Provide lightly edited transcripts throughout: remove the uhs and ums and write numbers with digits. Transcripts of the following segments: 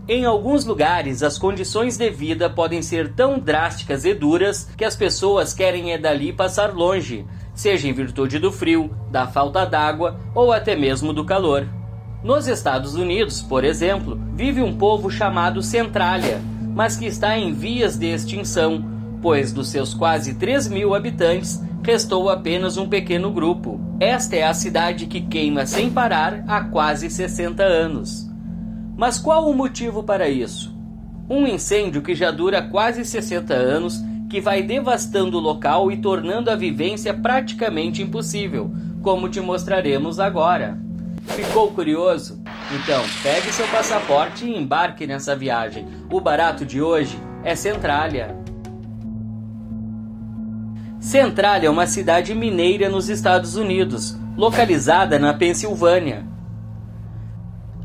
Em alguns lugares, as condições de vida podem ser tão drásticas e duras que as pessoas querem dali passar longe, seja em virtude do frio, da falta d'água ou até mesmo do calor. Nos Estados Unidos, por exemplo, vive um povo chamado Centralia, mas que está em vias de extinção, pois dos seus quase 3.000 habitantes, restou apenas um pequeno grupo. Esta é a cidade que queima sem parar há quase 60 anos. Mas qual o motivo para isso? Um incêndio que já dura quase 60 anos, que vai devastando o local e tornando a vivência praticamente impossível, como te mostraremos agora. Ficou curioso? Então, pegue seu passaporte e embarque nessa viagem. O barato de hoje é Centralia. Centralia é uma cidade mineira nos Estados Unidos, localizada na Pensilvânia.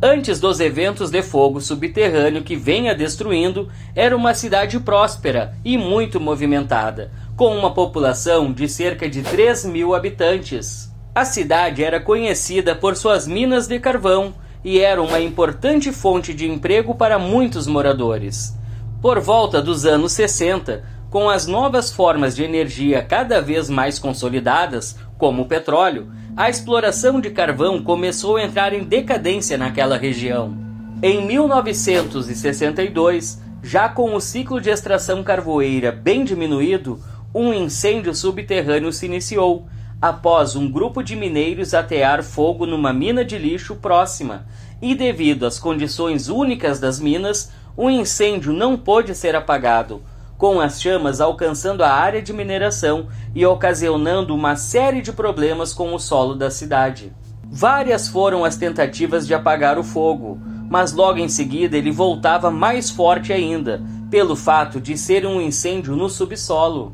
Antes dos eventos de fogo subterrâneo que venha destruindo, era uma cidade próspera e muito movimentada, com uma população de cerca de 3.000 habitantes. A cidade era conhecida por suas minas de carvão e era uma importante fonte de emprego para muitos moradores. Por volta dos anos 60, com as novas formas de energia cada vez mais consolidadas, como o petróleo, a exploração de carvão começou a entrar em decadência naquela região. Em 1962, já com o ciclo de extração carvoeira bem diminuído, um incêndio subterrâneo se iniciou, após um grupo de mineiros atear fogo numa mina de lixo próxima, e devido às condições únicas das minas, o incêndio não pôde ser apagado, com as chamas alcançando a área de mineração e ocasionando uma série de problemas com o solo da cidade. Várias foram as tentativas de apagar o fogo, mas logo em seguida ele voltava mais forte ainda, pelo fato de ser um incêndio no subsolo.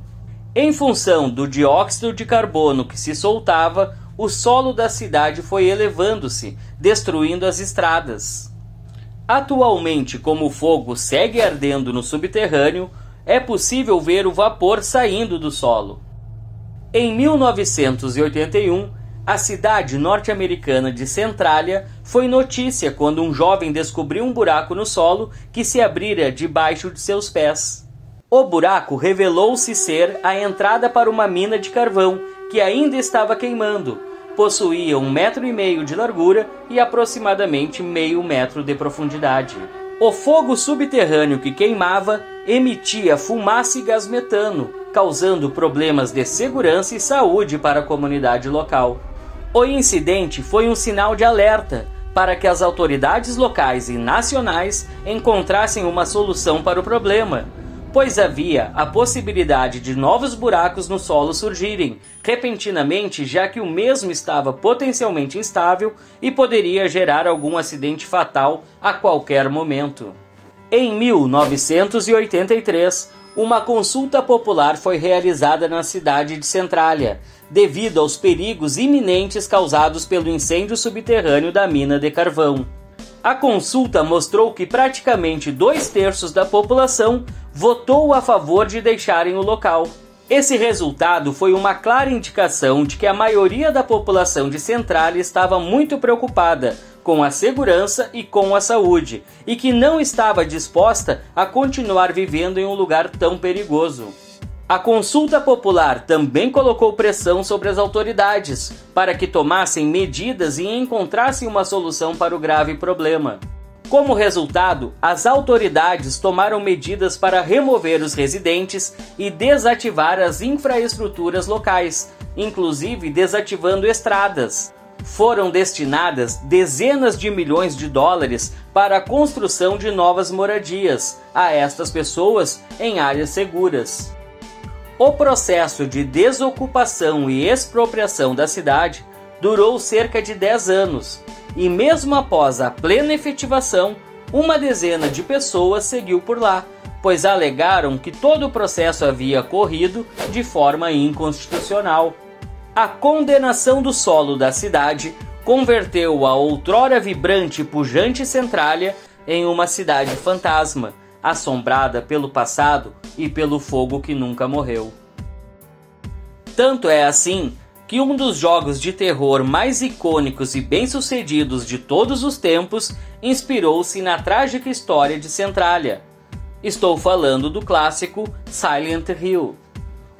Em função do dióxido de carbono que se soltava, o solo da cidade foi elevando-se, destruindo as estradas. Atualmente, como o fogo segue ardendo no subterrâneo, é possível ver o vapor saindo do solo. Em 1981, a cidade norte-americana de Centralia foi notícia quando um jovem descobriu um buraco no solo que se abrira debaixo de seus pés. O buraco revelou-se ser a entrada para uma mina de carvão que ainda estava queimando. Possuía 1,5 metros de largura e aproximadamente meio metro de profundidade. O fogo subterrâneo que queimava emitia fumaça e gás metano, causando problemas de segurança e saúde para a comunidade local. O incidente foi um sinal de alerta para que as autoridades locais e nacionais encontrassem uma solução para o problema, pois havia a possibilidade de novos buracos no solo surgirem repentinamente, já que o mesmo estava potencialmente instável e poderia gerar algum acidente fatal a qualquer momento. Em 1983, uma consulta popular foi realizada na cidade de Centralia, devido aos perigos iminentes causados pelo incêndio subterrâneo da mina de carvão. A consulta mostrou que praticamente 2/3 da população votou a favor de deixarem o local. Esse resultado foi uma clara indicação de que a maioria da população de Centralia estava muito preocupada com a segurança e com a saúde, e que não estava disposta a continuar vivendo em um lugar tão perigoso. A consulta popular também colocou pressão sobre as autoridades para que tomassem medidas e encontrassem uma solução para o grave problema. Como resultado, as autoridades tomaram medidas para remover os residentes e desativar as infraestruturas locais, inclusive desativando estradas. Foram destinadas dezenas de milhões de dólares para a construção de novas moradias a estas pessoas em áreas seguras. O processo de desocupação e expropriação da cidade durou cerca de 10 anos, e mesmo após a plena efetivação, uma dezena de pessoas seguiu por lá, pois alegaram que todo o processo havia corrido de forma inconstitucional. A condenação do solo da cidade converteu a outrora vibrante e pujante Centralia em uma cidade fantasma, assombrada pelo passado e pelo fogo que nunca morreu. Tanto é assim que um dos jogos de terror mais icônicos e bem-sucedidos de todos os tempos inspirou-se na trágica história de Centralia. Estou falando do clássico Silent Hill.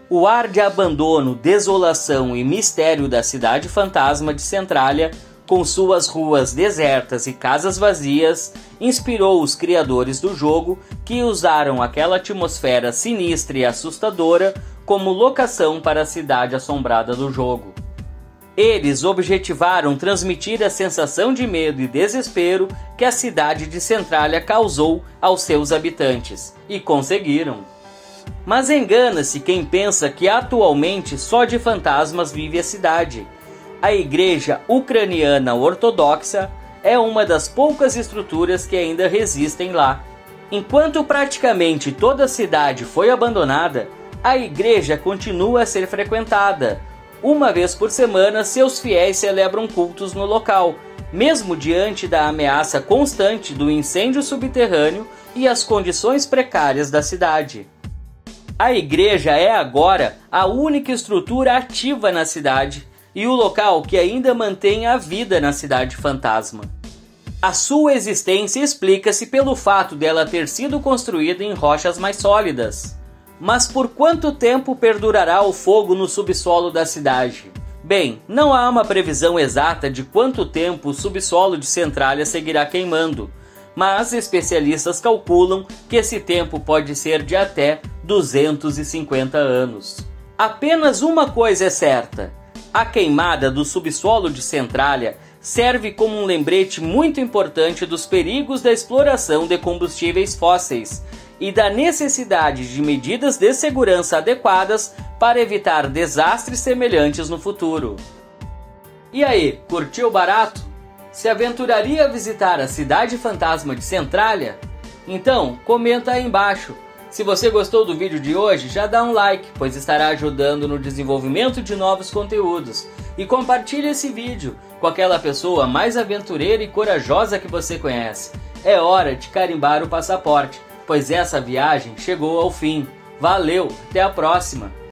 O ar de abandono, desolação e mistério da cidade fantasma de Centralia, com suas ruas desertas e casas vazias, inspirou os criadores do jogo, que usaram aquela atmosfera sinistra e assustadora como locação para a cidade assombrada do jogo. Eles objetivaram transmitir a sensação de medo e desespero que a cidade de Centralia causou aos seus habitantes, e conseguiram. Mas engana-se quem pensa que atualmente só de fantasmas vive a cidade. A Igreja Ucraniana Ortodoxa é uma das poucas estruturas que ainda resistem lá. Enquanto praticamente toda a cidade foi abandonada, a igreja continua a ser frequentada. Uma vez por semana, seus fiéis celebram cultos no local, mesmo diante da ameaça constante do incêndio subterrâneo e as condições precárias da cidade. A igreja é agora a única estrutura ativa na cidade e o local que ainda mantém a vida na cidade fantasma. A sua existência explica-se pelo fato dela ter sido construída em rochas mais sólidas. Mas por quanto tempo perdurará o fogo no subsolo da cidade? Bem, não há uma previsão exata de quanto tempo o subsolo de Centralia seguirá queimando, mas especialistas calculam que esse tempo pode ser de até 250 anos. Apenas uma coisa é certa: a queimada do subsolo de Centralia serve como um lembrete muito importante dos perigos da exploração de combustíveis fósseis e da necessidade de medidas de segurança adequadas para evitar desastres semelhantes no futuro. E aí, curtiu barato? Se aventuraria a visitar a cidade fantasma de Centralia? Então, comenta aí embaixo. Se você gostou do vídeo de hoje, já dá um like, pois estará ajudando no desenvolvimento de novos conteúdos. E compartilhe esse vídeo com aquela pessoa mais aventureira e corajosa que você conhece. É hora de carimbar o passaporte, pois essa viagem chegou ao fim. Valeu, até a próxima!